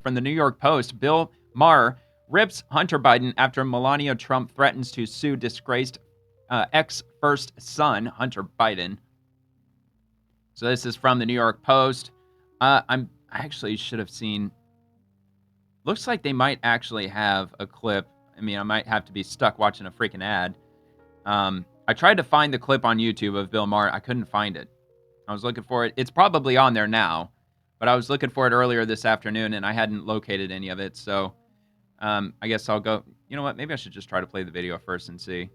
from the New York Post. Bill Maher rips Hunter Biden after Melania Trump threatens to sue disgraced ex-first son, Hunter Biden. So this is from the New York Post. I actually should have seen. Looks like they might actually have a clip. I mean, I might have to be stuck watching a freaking ad. I tried to find the clip on YouTube of Bill Maher. I couldn't find it. I was looking for it. It's probably on there now, but I was looking for it earlier this afternoon, and I hadn't located any of it. So I guess I'll go. You know what? Maybe I should just try to play the video first and see.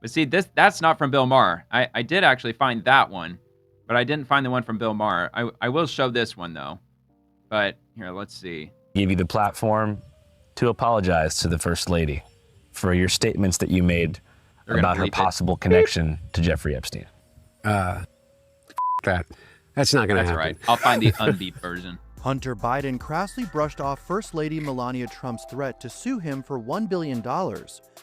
But see, that's not from Bill Maher. I did actually find that one, but I didn't find the one from Bill Maher. I will show this one, though. But here, let's see. Give you the platform to apologize to the First Lady for your statements that you made about her possible connection to Jeffrey Epstein. That's not going to happen. That's right. I'll find the unbeat version. Hunter Biden crassly brushed off First Lady Melania Trump's threat to sue him for $1 billion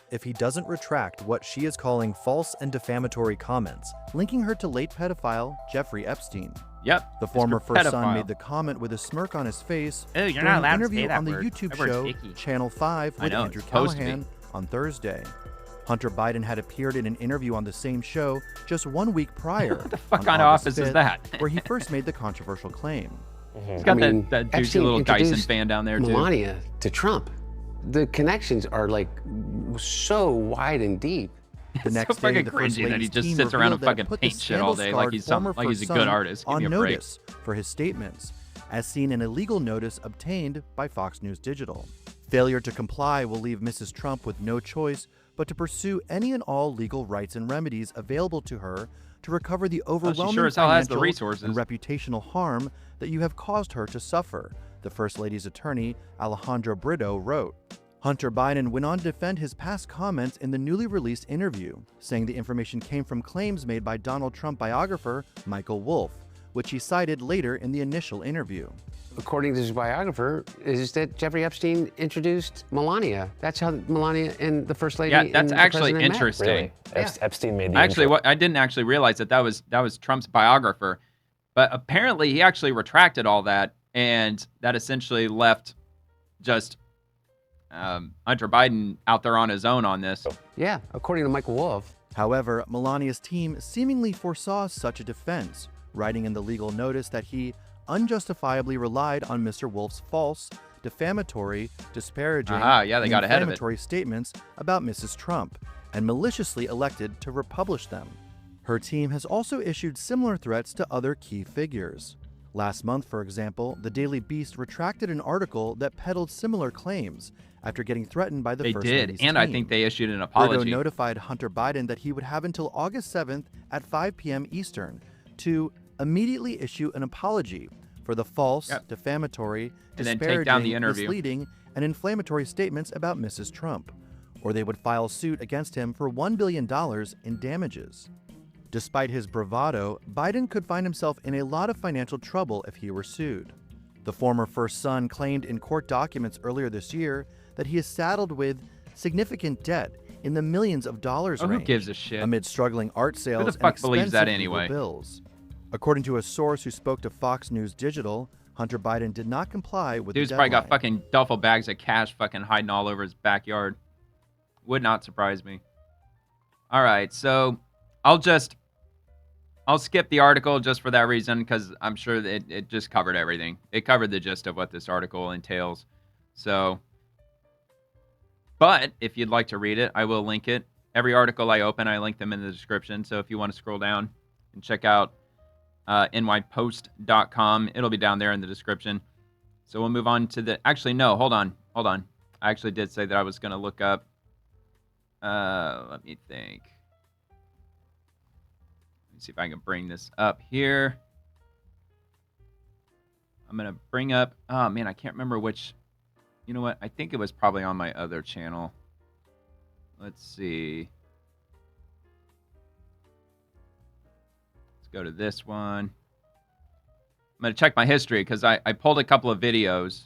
if he doesn't retract what she is calling false and defamatory comments, linking her to late pedophile Jeffrey Epstein. Yep. The former first son made the comment with a smirk on his face during an interview on the YouTube show Channel 5 with Andrew Callahan on Thursday. Hunter Biden had appeared in an interview on the same show just 1 week prior. What the fuck kind of office is that? Where he first made the controversial claim. He's got that douchey little Dyson fan down there, too. Melania to Trump. The connections are like so wide and deep. The next day, the First that he Lady's just team sits around and revealed that fucking it put paints the shit all day like he's a good artist. Give me on a break. notice for his statements, as seen in a legal notice obtained by Fox News Digital. Failure to comply will leave Mrs. Trump with no choice but to pursue any and all legal rights and remedies available to her to recover the overwhelming financial and reputational harm that you have caused her to suffer, the First Lady's attorney, Alejandro Brito, wrote. Hunter Biden went on to defend his past comments in the newly released interview, saying the information came from claims made by Donald Trump biographer Michael Wolff, which he cited later in the initial interview. According to his biographer, is that Jeffrey Epstein introduced Melania. That's how Melania and the First Lady. Yeah, that's actually interesting. Really? Yeah. Epstein made the actually, intro. I didn't actually realize that was Trump's biographer, but apparently he actually retracted all that, and that essentially left just Hunter Biden out there on his own on this. Yeah, according to Michael Wolff. However, Melania's team seemingly foresaw such a defense, writing in the legal notice that he unjustifiably relied on Mr. Wolff's false, defamatory, disparaging, and inflammatory statements about Mrs. Trump, and maliciously elected to republish them. Her team has also issued similar threats to other key figures. Last month, for example, the Daily Beast retracted an article that peddled similar claims after getting threatened by the First Lady's team. I think they issued an apology. Brito notified Hunter Biden that he would have until August 7th at 5 p.m. Eastern to immediately issue an apology for the false, defamatory, disparaging, misleading, and inflammatory statements about Mrs. Trump, or they would file suit against him for $1 billion in damages. Despite his bravado, Biden could find himself in a lot of financial trouble if he were sued. The former first son claimed in court documents earlier this year that he is saddled with significant debt in the millions of dollars range. Who gives a shit? Amid struggling art sales Who the fuck and believes that expensive anyway? legal bills. According to a source who spoke to Fox News Digital, Hunter Biden did not comply with Dude's the probably deadline. got fucking duffel bags of cash fucking hiding all over his backyard. Would not surprise me. All right, so I'll skip the article just for that reason, because I'm sure that it just covered everything. It covered the gist of what this article entails. So, but if you'd like to read it, I will link it. Every article I open, I link them in the description. So if you want to scroll down and check out nypost.com, it'll be down there in the description. So we'll move on to the... Actually, no, hold on. I actually did say that I was going to look up... let me think. Let me see if I can bring this up here. I'm going to bring up... Oh, man, I can't remember which... You know what? I think it was probably on my other channel. Let's see. Let's go to this one. I'm going to check my history because I pulled a couple of videos.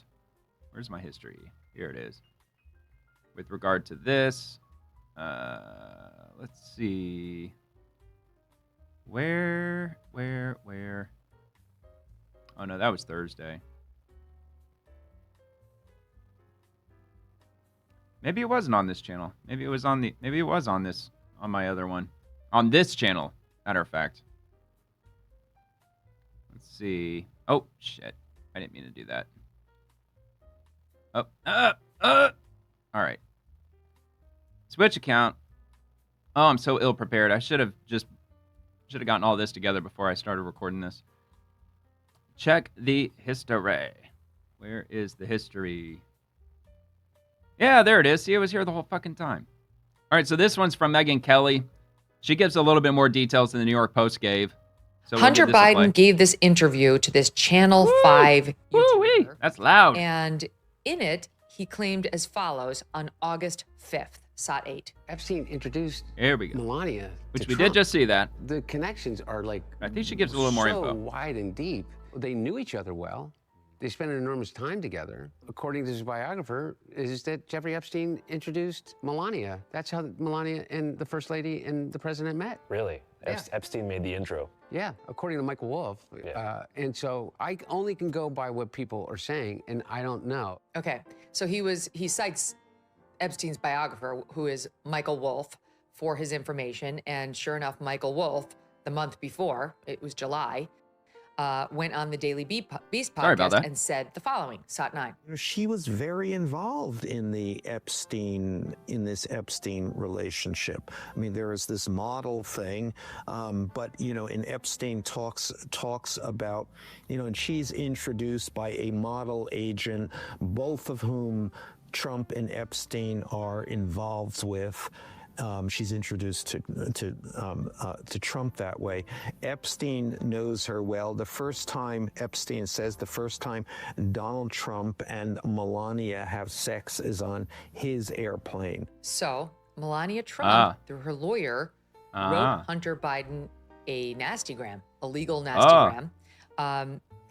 Where's my history? Here it is. With regard to this. Let's see. Where? Oh, no, that was Thursday. Maybe it wasn't on this channel. Maybe it was on on my other one. On this channel, matter of fact. Let's see. Oh, shit. I didn't mean to do that. Oh, all right. Switch account. Oh, I'm so ill prepared. I should have gotten all this together before I started recording this. Check the history. Where is the history? Yeah, there it is. See, it was here the whole fucking time. All right, so this one's from Megyn Kelly. She gives a little bit more details than the New York Post gave. So Hunter Biden gave this interview to this Channel 5 YouTuber. That's loud. And in it, he claimed as follows on August 5th, SOT 8. Epstein introduced Here we go. Melania Which to we Trump. did just see that. The connections are like I think she gives a little more so info. wide and deep. They knew each other well. They spent an enormous time together. According to his biographer, is that Jeffrey Epstein introduced Melania. That's how Melania and the First Lady and the President met. Really? Yeah. Epstein made the intro. Yeah, according to Michael Wolff. Yeah. And so I only can go by what people are saying, and I don't know. Okay, so he cites Epstein's biographer, who is Michael Wolff, for his information. And sure enough, Michael Wolff, the month before, it was July, went on the Daily Beast podcast and said the following, SOT 9. She was very involved in this Epstein relationship. I mean, there is this model thing, but and Epstein talks about, and she's introduced by a model agent, both of whom Trump and Epstein are involved with. She's introduced to Trump that way. Epstein knows her well. Epstein says the first time Donald Trump and Melania have sex is on his airplane. So Melania Trump, through her lawyer, wrote Hunter Biden a nastygram, a legal nastygram,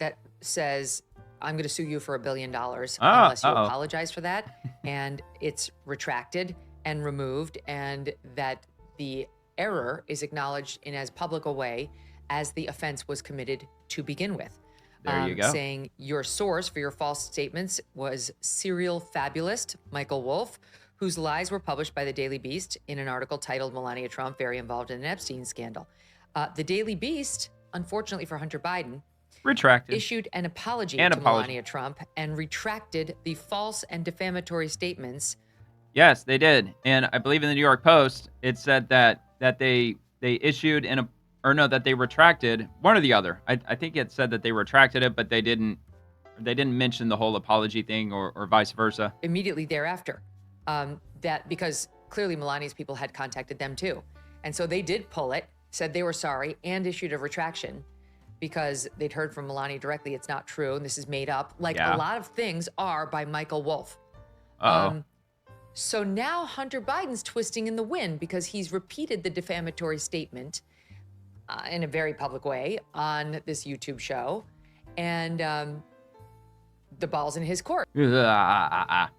that says, I'm going to sue you for $1 billion unless you apologize for that. And it's retracted and removed, and that the error is acknowledged in as public a way as the offense was committed to begin with. There you go. Saying your source for your false statements was serial fabulist Michael Wolff, whose lies were published by the Daily Beast in an article titled Melania Trump Very Involved in an Epstein Scandal. The Daily Beast, unfortunately for Hunter Biden, issued an apology to Melania Trump and retracted the false and defamatory statements. Yes, they did. And I believe in the New York Post, it said that they issued that they retracted one or the other. I think it said that they retracted it, but they didn't mention the whole apology thing or vice versa. Immediately thereafter, that because clearly Melania's people had contacted them too. And so they did pull it, said they were sorry, and issued a retraction because they'd heard from Melania directly it's not true and this is made up. A lot of things are by Michael Wolff. So now Hunter Biden's twisting in the wind because he's repeated the defamatory statement in a very public way on this YouTube show. And the ball's in his court. Hunter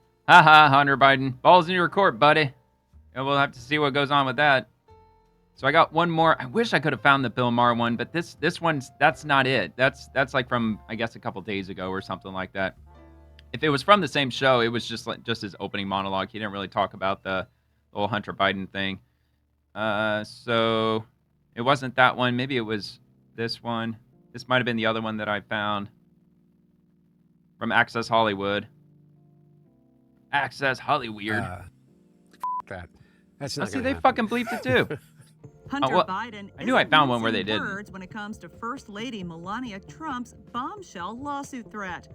Biden. Ball's in your court, buddy. And we'll have to see what goes on with that. So I got one more. I wish I could have found the Bill Maher one, but this one's, that's not it. That's like from, I guess, a couple days ago or something like that. If it was from the same show, it was just his opening monologue. He didn't really talk about the whole Hunter Biden thing. So it wasn't that one. Maybe it was this one. This might have been the other one that I found from Access Hollywood. Access Hollywood. That. That's not. See, they fucking bleeped it too. Hunter Biden. I knew I found one where they did. When it comes to First Lady Melania Trump's bombshell lawsuit threat.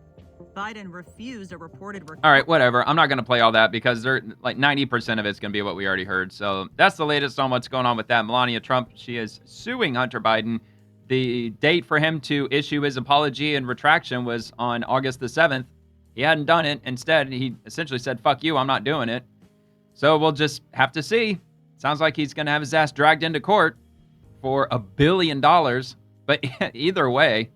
Biden refused a reported request. All right, whatever. I'm not going to play all that because they're like 90% of it's going to be what we already heard. So that's the latest on what's going on with that. Melania Trump, she is suing Hunter Biden. The date for him to issue his apology and retraction was on August the 7th. He hadn't done it. Instead, he essentially said, fuck you, I'm not doing it. So we'll just have to see. Sounds like he's going to have his ass dragged into court for $1 billion. But either way,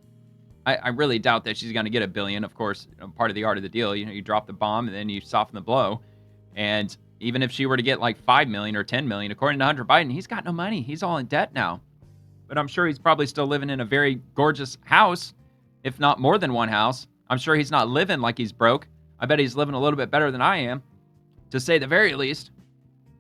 I really doubt that she's going to get $1 billion. Of course, part of the art of the deal, you drop the bomb and then you soften the blow. And even if she were to get like $5 million or $10 million, according to Hunter Biden, he's got no money. He's all in debt now. But I'm sure he's probably still living in a very gorgeous house, if not more than one house. I'm sure he's not living like he's broke. I bet he's living a little bit better than I am. to say the very least.